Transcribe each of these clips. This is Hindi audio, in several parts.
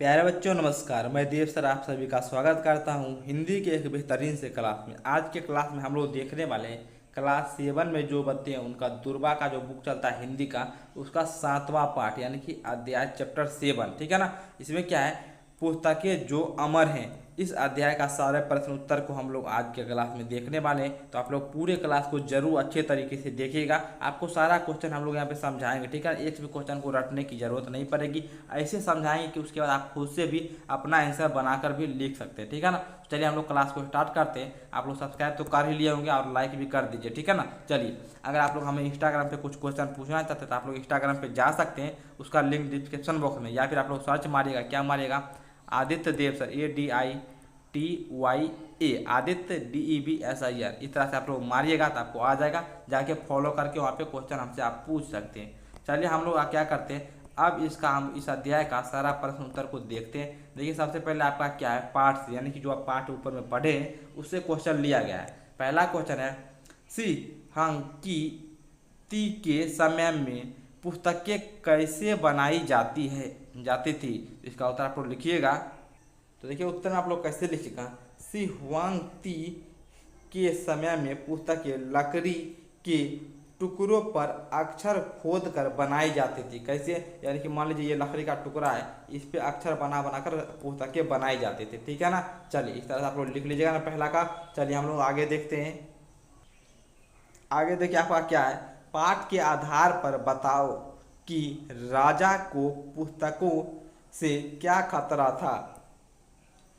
प्यारे बच्चों नमस्कार। मैं देव सर आप सभी का स्वागत करता हूं हिंदी के एक बेहतरीन से क्लास में। आज के क्लास में हम लोग देखने वाले हैं क्लास 7 में जो बच्चे हैं उनका दुर्बा का जो बुक चलता है हिंदी का, उसका 7वां पार्ट यानी कि अध्याय चैप्टर 7। ठीक है ना। इसमें क्या है, पुस्तकें जो अमर हैं, इस अध्याय का सारे प्रश्न उत्तर को हम लोग आज के क्लास में देखने वाले हैं। तो आप लोग पूरे क्लास को जरूर अच्छे तरीके से देखिएगा। आपको सारा क्वेश्चन हम लोग यहाँ पे समझाएंगे। ठीक है, एक भी क्वेश्चन को रटने की जरूरत नहीं पड़ेगी। ऐसे समझाएंगे कि उसके बाद आप खुद से भी अपना आंसर बनाकर भी लिख सकते हैं। ठीक है ना। चलिए हम लोग क्लास को स्टार्ट करते हैं। आप लोग सब्सक्राइब तो कर ही लिए होंगे और लाइक भी कर दीजिए। ठीक है ना। चलिए, अगर आप लोग हमें इंस्टाग्राम पे कुछ क्वेश्चन पूछना चाहते हैं तो आप लोग इंस्टाग्राम पे जा सकते हैं। उसका लिंक डिस्क्रिप्शन बॉक्स में, या फिर आप लोग सर्च मारिएगा। क्या मारिएगा? आदित्य देव सर, ADITYA, आदित्य DEVSIR। इस तरह से आप लोग मारिएगा तो आपको आ जाएगा। जाके फॉलो करके वहाँ पे क्वेश्चन हमसे आप पूछ सकते हैं। चलिए हम लोग क्या करते हैं, अब हम इस अध्याय का सारा प्रश्न उत्तर को देखते हैं। देखिए, सबसे पहले आपका क्या है, पाठ से, यानी कि जो आप पाठ ऊपर में पढ़े हैं उससे क्वेश्चन लिया गया है। पहला क्वेश्चन है, सी की ती के समय में पुस्तकें कैसे बनाई जाती थी। इसका उत्तर आप लोग लिखिएगा। तो देखिए, उत्तर में आप लोग कैसे लिखिएगा, सी हुआंग ती के समय में पुस्तकें लकड़ी के टुकड़ों पर अक्षर खोद कर बनाई जाती थी। कैसे? यानी कि मान लीजिए ये लकड़ी का टुकड़ा है, इस पे अक्षर बना कर पुस्तकें बनाई जाती थी। ठीक है ना। चलिए, इस तरह से आप लोग लिख लीजिएगा ना पहला का। चलिए हम लोग आगे देखते हैं। आगे देखिए आपका क्या है, पाठ के आधार पर बताओ कि राजा को पुस्तकों से क्या खतरा था।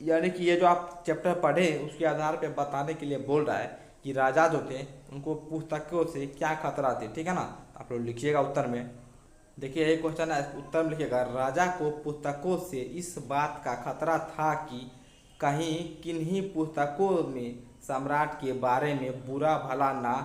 यानी कि ये जो आप चैप्टर पढ़े उसके आधार पर बताने के लिए बोल रहा है कि राजा जो थे उनको पुस्तकों से क्या खतरा थे। ठीक है ना। आप लोग लिखिएगा उत्तर में। देखिए यही क्वेश्चन है, उत्तर में लिखिएगा, राजा को पुस्तकों से इस बात का खतरा था कि कहीं किन्हीं पुस्तकों में सम्राट के बारे में बुरा भला ना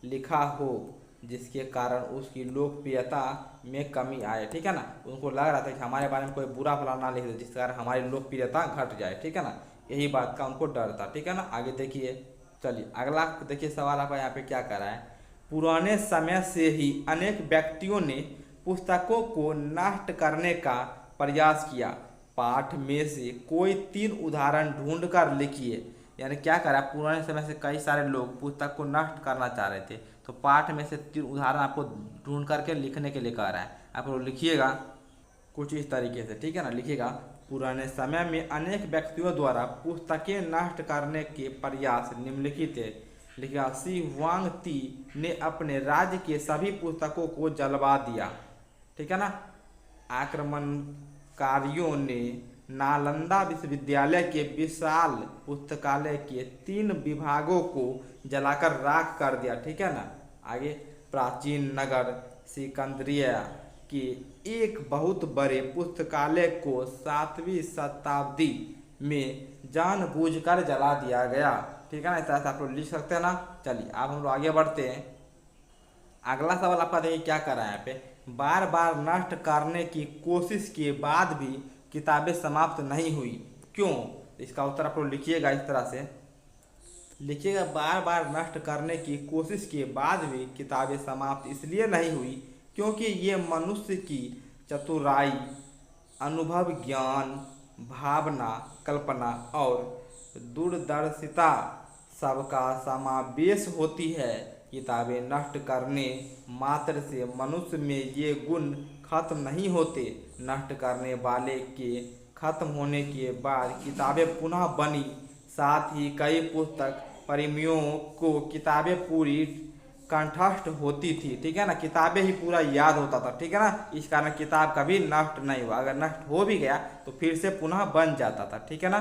लिखा हो, जिसके कारण उसकी लोकप्रियता में कमी आए। ठीक है ना। उनको लग रहा था कि हमारे बारे में कोई बुरा भला ना लिख दे, जिसके कारण हमारी लोकप्रियता घट जाए। ठीक है ना। यही बात का उनको डर था। ठीक है ना। आगे देखिए। चलिए अगला देखिए सवाल आपका यहाँ पे क्या कर रहा है, पुराने समय से ही अनेक व्यक्तियों ने पुस्तकों को नष्ट करने का प्रयास किया। पाठ में से कोई 3 उदाहरण ढूंढ कर लिखिए। यानी क्या करा, पुराने समय से कई सारे लोग पुस्तक को नष्ट करना चाह रहे थे, तो पाठ में से 3 उदाहरण आपको ढूंढ करके लिखने के लिए कह रहा है। आप लोग लिखिएगा कुछ इस तरीके से। ठीक है ना। लिखिएगा, पुराने समय में अनेक व्यक्तियों द्वारा पुस्तकें नष्ट करने के प्रयास निम्नलिखित है। लिखिएगा, सी हुआंग ती ने अपने राज्य के सभी पुस्तकों को जलवा दिया। ठीक है ना। आक्रमणकारियों ने नालंदा विश्वविद्यालय के विशाल पुस्तकालय के 3 विभागों को जलाकर राख कर दिया। ठीक है ना। आगे, प्राचीन नगर सिकंदरिया के एक बहुत बड़े पुस्तकालय को 7वीं शताब्दी में जानबूझकर जला दिया गया। ठीक है ना। इस तरह से आप लोग लिख सकते हैं ना। चलिए अब हम लोग आगे बढ़ते हैं। अगला सवाल आपका देखिए क्या कर रहा है यहाँ पे, बार बार नष्ट करने की कोशिश के बाद भी किताबें समाप्त नहीं हुई, क्यों? इसका उत्तर आप लोग लिखिएगा इस तरह से। लिखिएगा, बार बार नष्ट करने की कोशिश के बाद भी किताबें समाप्त इसलिए नहीं हुई क्योंकि ये मनुष्य की चतुराई, अनुभव, ज्ञान, भावना, कल्पना और दूरदर्शिता सबका समावेश होती है। किताबें नष्ट करने मात्र से मनुष्य में ये गुण खत्म नहीं होते। नष्ट करने वाले के खत्म होने के बाद किताबें पुनः बनी। साथ ही कई पुस्तक प्रेमियों को किताबें पूरी कंठस्थ होती थी। ठीक है ना। किताबें ही पूरा याद होता था। ठीक है ना। इस कारण किताब कभी नष्ट नहीं हुआ। अगर नष्ट हो भी गया तो फिर से पुनः बन जाता था। ठीक है ना।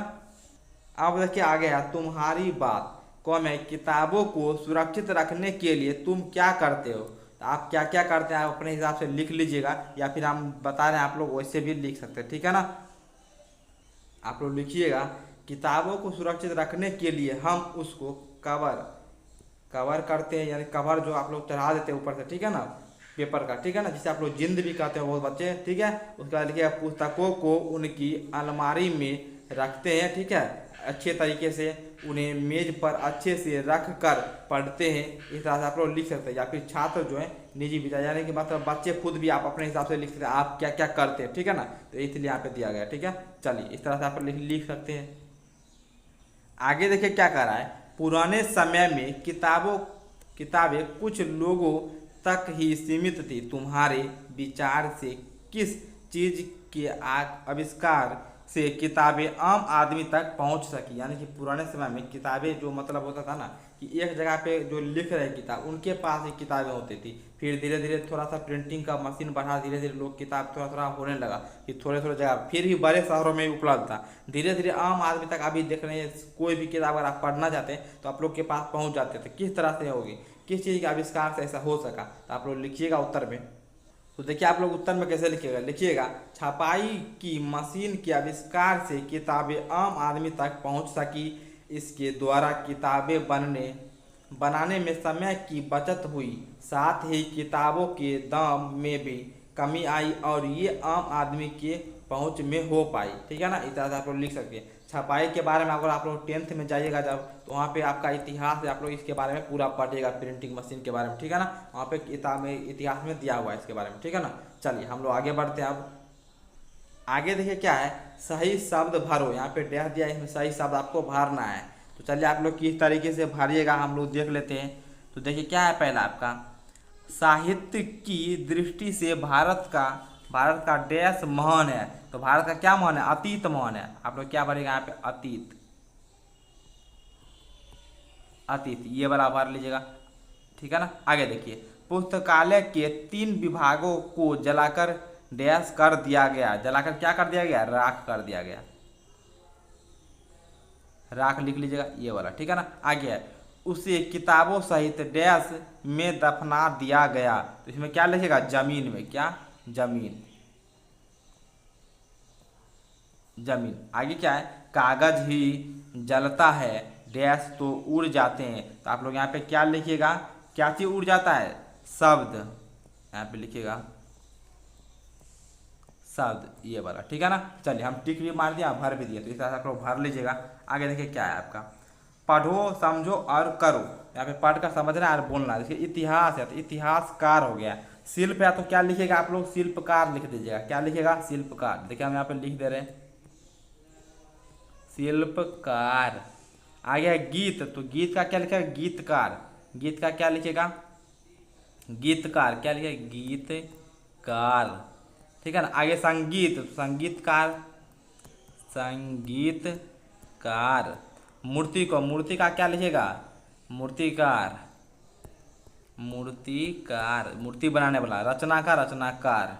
अब देखिए आगे है, तुम्हारी बात कौन है, किताबों को सुरक्षित रखने के लिए तुम क्या करते हो। तो आप क्या क्या करते हैं आप अपने हिसाब से लिख लीजिएगा, या फिर हम बता रहे हैं आप लोग वैसे भी लिख सकते हैं। ठीक है ना। आप लोग लिखिएगा, किताबों को सुरक्षित रखने के लिए हम उसको कवर करते हैं, यानी कवर जो आप लोग चढ़ा देते हैं ऊपर से। ठीक है ना, पेपर का। ठीक है ना, जिसे आप लोग जिंद भी कहते हैं बहुत बच्चे। ठीक है। उसके बाद लिखिएगा, पुस्तकों को उनकी अलमारी में रखते हैं, ठीक है, अच्छे तरीके से उन्हें मेज पर अच्छे से रख कर पढ़ते हैं। इस तरह से आप लोग लिख सकते हैं। या फिर छात्र जो है निजी विद्यालय, यानी कि मतलब बच्चे खुद भी आप अपने हिसाब से लिख सकते हैं आप क्या क्या करते हैं, ठीक है ना। तो इसलिए यहाँ पे दिया गया, ठीक है। चलिए इस तरह से आप लिख सकते हैं। आगे देखिए क्या कर रहा है, पुराने समय में किताबें कुछ लोगों तक ही सीमित थी। तुम्हारे विचार से किस चीज के आविष्कार से किताबें आम आदमी तक पहुंच सकी। यानी कि पुराने समय में किताबें जो मतलब होता था ना कि एक जगह पे जो लिख रहे किताब उनके पास ही किताबें होती थी। फिर धीरे धीरे थोड़ा सा प्रिंटिंग का मशीन बढ़ा, धीरे धीरे लोग किताब थोड़ा थोड़ा होने लगा कि थोड़े थोड़े जगह, फिर भी बड़े शहरों में उपलब्ध था। धीरे धीरे आम आदमी तक अभी देख रहे हैं, कोई भी किताब अगर आप पढ़ना चाहते हैं तो आप लोग के पास पहुँच जाते थे। किस तरह से होगी, किस चीज़ के आविष्कार से ऐसा हो सका, तो आप लोग लिखिएगा उत्तर में। तो देखिए आप लोग उत्तर में कैसे लिखिएगा, लिखिएगा छपाई की मशीन के आविष्कार से किताबें आम आदमी तक पहुंच सकी। इसके द्वारा किताबें बनाने में समय की बचत हुई, साथ ही किताबों के दाम में भी कमी आई और ये आम आदमी के पहुंच में हो पाई, ठीक है ना। इस तरह से आप लोग लिख सकते हैं। छपाई के बारे में अगर आप लोग 10th में जाइएगा जब, तो वहाँ पे आपका इतिहास है, आप लोग इसके बारे में पूरा पढ़िएगा, प्रिंटिंग मशीन के बारे में, ठीक है ना। वहाँ पे किताब में इतिहास में दिया हुआ है इसके बारे में, ठीक है ना। चलिए हम लोग आगे बढ़ते हैं। अब आगे देखिए क्या है, सही शब्द भरो। यहाँ पे डैश दिया है, इसमें सही शब्द आपको भरना है। तो चलिए आप लोग किस तरीके से भरिएगा हम लोग देख लेते हैं। तो देखिए क्या है, पहला आपका साहित्य की दृष्टि से भारत का डैश महान है। तो भारत का क्या महान है, अतीत महान है। आप लोग क्या भरेगा यहाँ पे, अतीत ये वाला भर लीजिएगा, ठीक है ना। आगे देखिए, पुस्तकालय के 3 विभागों को जलाकर डैश कर दिया गया। जलाकर क्या कर दिया गया, राख कर दिया गया। राख लिख लीजिएगा ये वाला, ठीक है ना। आगे है, उसे किताबों सहित डैश में दफना दिया गया। तो इसमें क्या लिखेगा, जमीन में, क्या, जमीन। आगे क्या है, कागज ही जलता है, डैश तो उड़ जाते हैं। तो आप लोग यहाँ पे क्या लिखिएगा, क्या चीज उड़ जाता है, शब्द। यहाँ पे लिखिएगा शब्द ये वाला, ठीक है ना। चलिए हम टिक भी मार दिया, भर भी दिया। तो इस तरह से आप लोग भर लीजिएगा। आगे देखिए क्या है आपका, पढ़ो समझो और करो। यहाँ पे पढ़ कर समझना है और बोलना। देखिए इतिहास है तो इतिहासकार हो गया। शिल्प है तो क्या लिखेगा आप लोग, शिल्पकार लिख दीजिएगा। क्या लिखेगा, शिल्पकार। देखिए हम यहाँ पे लिख दे रहे हैं शिल्पकार। आगे है गीत, तो गीत का क्या लिखेगा, गीतकार। गीत का क्या लिखेगा, गीतकार। क्या लिखेगा, गीतकार, ठीक है ना। आगे संगीत, तो संगीतकार, संगीतकार। मूर्ति को, मूर्ति का क्या लिखेगा, मूर्तिकार। मूर्ति बनाने वाला। रचना का, रचनाकार।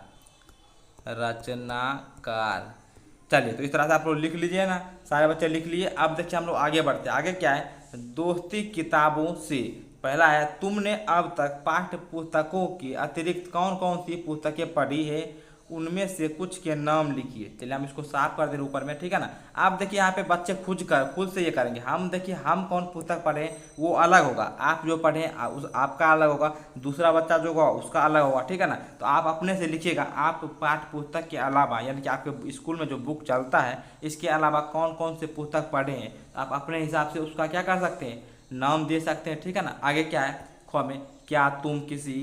चलिए तो इस तरह से आप लोग लिख लीजिए ना, सारे बच्चे लिख लिए। अब देखिए हम लोग आगे बढ़ते हैं। आगे क्या है, दोस्ती किताबों से। पहला है, तुमने अब तक पाठ्य पुस्तकों के अतिरिक्त कौन कौन सी पुस्तकें पढ़ी है, उनमें से कुछ के नाम लिखिए। चलिए हम इसको साफ कर दे रहे ऊपर में, ठीक है ना। आप देखिए यहाँ पे बच्चे खुद से ये करेंगे। हम देखिए हम कौन पुस्तक पढ़े वो अलग होगा, आप जो पढ़े आपका अलग होगा, दूसरा बच्चा जो होगा उसका अलग होगा, ठीक है ना। तो आप अपने से लिखिएगा, आप पाठ्य पुस्तक के अलावा, यानी कि आपके स्कूल में जो बुक चलता है इसके अलावा कौन कौन से पुस्तक पढ़े हैं, आप अपने हिसाब से उसका क्या कर सकते हैं, नाम दे सकते हैं, ठीक है ना। आगे क्या है, ख में, क्या तुम किसी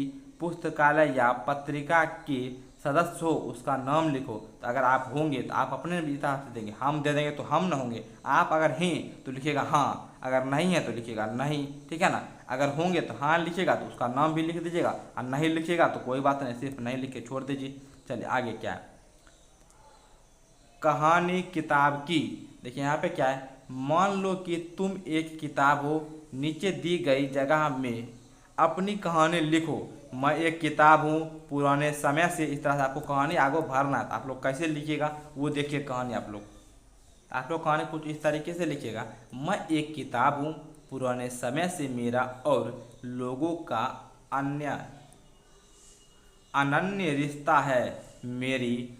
पुस्तकालय या पत्रिका के सदस्य हो, उसका नाम लिखो। तो अगर आप होंगे तो आप अपने हिसाब से देंगे, हम दे देंगे तो हम न होंगे। आप अगर हैं तो लिखिएगा हाँ, अगर नहीं है तो लिखिएगा नहीं, ठीक है ना। अगर होंगे तो हाँ लिखिएगा तो उसका नाम भी लिख दीजिएगा, और नहीं लिखिएगा तो कोई बात नहीं, सिर्फ नहीं लिख के छोड़ दीजिए। चलिए आगे क्या है, कहानी किताब की। देखिए यहाँ पे क्या है, मान लो कि तुम एक किताब हो, नीचे दी गई जगह में अपनी कहानी लिखो। मैं एक किताब हूँ पुराने समय से। इस तरह से आपको कहानी आगे भरना है। आप लोग कैसे लिखिएगा वो देखिए, कहानी आप लोग कहानी कुछ इस तरीके से लिखिएगा, मैं एक किताब हूँ पुराने समय से, मेरा और लोगों का अनन्य रिश्ता है। मेरी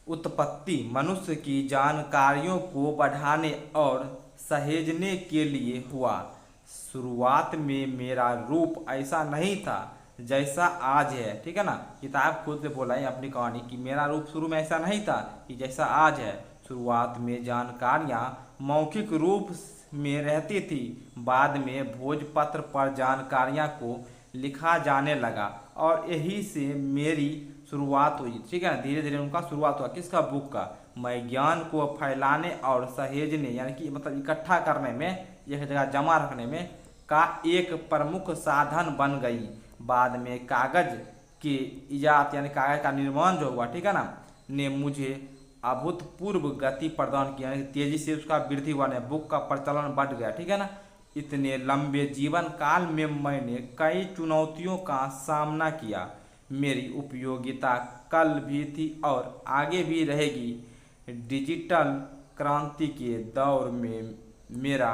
उत्पत्ति मनुष्य की जानकारियों को बढ़ाने और सहेजने के लिए हुआ। शुरुआत में मेरा रूप ऐसा नहीं था जैसा आज है, ठीक है ना। किताब खुद से बोला है अपनी कहानी कि मेरा रूप शुरू में ऐसा नहीं था कि जैसा आज है। शुरुआत में जानकारियाँ मौखिक रूप में रहती थी, बाद में भोजपत्र पर जानकारियाँ को लिखा जाने लगा और यही से मेरी शुरुआत हुई। ठीक है ना, धीरे धीरे उनका शुरुआत हुआ किसका, बुक का। मैं ज्ञान को फैलाने और सहेजने यानी कि मतलब इकट्ठा करने में, एक जगह जमा रखने में का एक प्रमुख साधन बन गई। बाद में कागज के इजात यानी कागज का निर्माण जो हुआ, ठीक है ना, ने मुझे अभूतपूर्व गति प्रदान की, यानी तेजी से उसका वृद्धि हुआ, ने बुक का प्रचलन बढ़ गया। ठीक है ना, इतने लंबे जीवन काल में मैंने कई चुनौतियों का सामना किया। मेरी उपयोगिता कल भी थी और आगे भी रहेगी। डिजिटल क्रांति के दौर में मेरा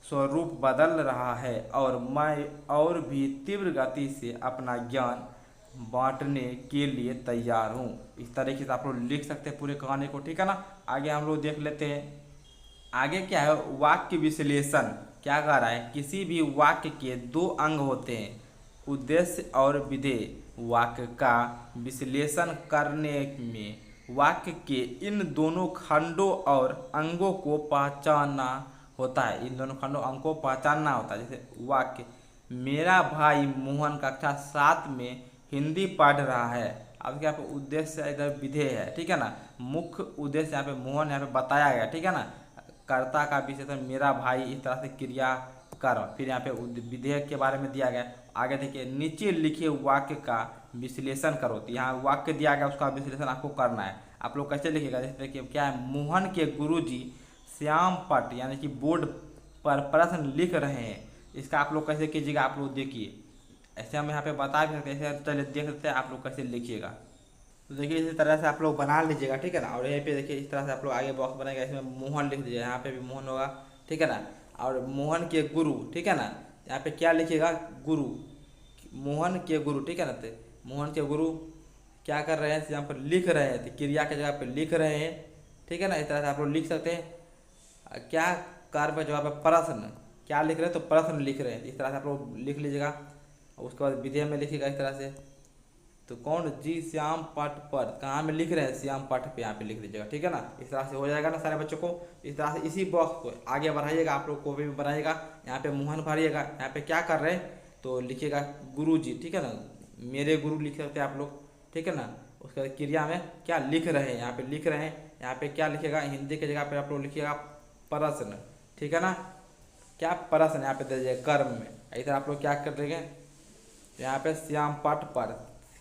स्वरूप बदल रहा है और मैं और भी तीव्र गति से अपना ज्ञान बांटने के लिए तैयार हूँ। इस तरीके से आप लोग लिख सकते हैं पूरे कहानी को। ठीक है ना, आगे हम लोग देख लेते हैं। आगे क्या है, वाक्य विश्लेषण। क्या कह रहा है, किसी भी वाक्य के दो अंग होते हैं, उद्देश्य और विधेय। वाक्य का विश्लेषण करने में वाक्य के इन दोनों खंडों और अंगों को पहचानना होता है। इन दोनों खंडों अंगों को पहचानना होता है। जैसे वाक्य, मेरा भाई मोहन कक्षा 7 में हिंदी पढ़ रहा है। अब क्या पे उद्देश्य इधर विधेय है। ठीक है ना, मुख्य उद्देश्य यहाँ पे मोहन यहाँ पे बताया गया। ठीक है ना, कर्ता का विशेषण मेरा भाई, इस तरह से क्रिया कर, फिर यहाँ पे विधेयक के बारे में दिया गया। आगे देखिए, नीचे लिखे वाक्य का विश्लेषण करो। तो यहाँ वाक्य दिया गया, उसका विश्लेषण आपको करना है। आप लोग कैसे लिखेगा, जैसे देखिए क्या है, मोहन के गुरुजी श्याम पट यानी कि बोर्ड पर प्रश्न लिख रहे हैं। इसका आप लोग कैसे कीजिएगा, आप लोग देखिए, ऐसे हम यहाँ पे बता भी सकते हैं। ऐसे चलिए देख सकते हैं आप लोग कैसे लिखिएगा। तो देखिए इसी तरह से आप लोग बना लीजिएगा। ठीक है ना, और यहाँ पे देखिए इस तरह से आप लोग आगे बॉक्स बनाएगा, इसमें मोहन लिख दीजिए, यहाँ पे भी मोहन होगा। ठीक है ना, और मोहन के गुरु, ठीक है ना, यहाँ पे क्या लिखिएगा, गुरु, मोहन के गुरु। ठीक है ना, तो मोहन के गुरु क्या कर रहे हैं, यहाँ पर लिख रहे हैं, तो क्रिया के जगह पे लिख रहे हैं। ठीक है ना, इस तरह से आप लोग लिख सकते हैं। क्या कार्य पर जवाब है प्रश्न, क्या लिख रहे हैं, तो प्रश्न लिख रहे हैं। इस तरह से आप लोग लिख लीजिएगा। उसके बाद विधेय में लिखिएगा इस तरह से। तो कौन, जी श्याम पट पर, कहाँ में लिख रहे हैं, श्याम पट पे, यहाँ पे लिख दीजिएगा। ठीक है ना, इस तरह से हो जाएगा ना सारे बच्चों को। इस तरह से इसी बॉक्स को आगे बढ़ाइएगा, आप लोग को भी बनाइएगा। यहाँ पे मोहन भरिएगा, यहाँ पे क्या कर रहे हैं, तो लिखिएगा गुरु जी। ठीक है ना, मेरे गुरु लिख सकते हैं आप लोग। ठीक है ना, उसके बाद क्रिया में क्या लिख रहे हैं, यहाँ पे लिख रहे हैं। यहाँ पे क्या लिखेगा, हिंदी की जगह पे आप लोग लिखिएगा प्रश्न। ठीक है ना, क्या प्रश्न यहाँ पे दे दीजिएगा कर्म में। इधर आप लोग क्या कर देंगे, यहाँ पे श्याम पट पर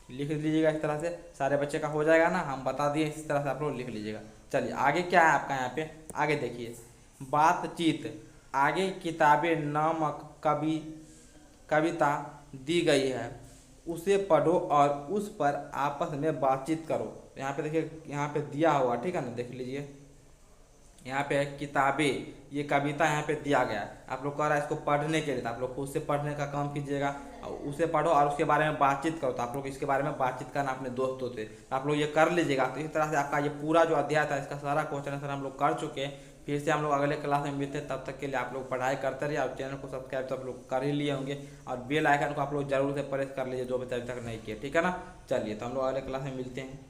लिख लीजिएगा। इस तरह से सारे बच्चे का हो जाएगा ना, हम बता दिए, इस तरह से आप लोग लिख लीजिएगा। चलिए आगे क्या है आपका, यहाँ पे आगे देखिए, बातचीत। आगे किताबें नामक कविता दी गई है, उसे पढ़ो और उस पर आपस में बातचीत करो। यहाँ पे देखिए, यहाँ पे दिया हुआ, ठीक है ना, देख लीजिए, यहाँ पे किताबें, ये कविता यहाँ पे दिया गया है। आप लोग कह रहा है इसको पढ़ने के लिए, तो आप लोग खुद से पढ़ने का काम कीजिएगा। और उसे पढ़ो और उसके बारे में बातचीत करो, तो आप लोग इसके बारे में बातचीत करना अपने दोस्तों से, तो आप लोग ये कर लीजिएगा। तो इस तरह से आपका ये पूरा जो अध्याय था, इसका सारा क्वेश्चन आंसर हम लोग कर चुके हैं। फिर से हम लोग अगले क्लास में मिलते हैं, तब तक के लिए आप लोग पढ़ाई करते रहिए। और चैनल को सब्सक्राइब तो आप लोग कर ही लिए होंगे, और बेल आइकन को आप लोग जरूर से प्रेस कर लीजिए, जो भी अभी तक नहीं किए। ठीक है ना, चलिए तो हम लोग अगले क्लास में मिलते हैं।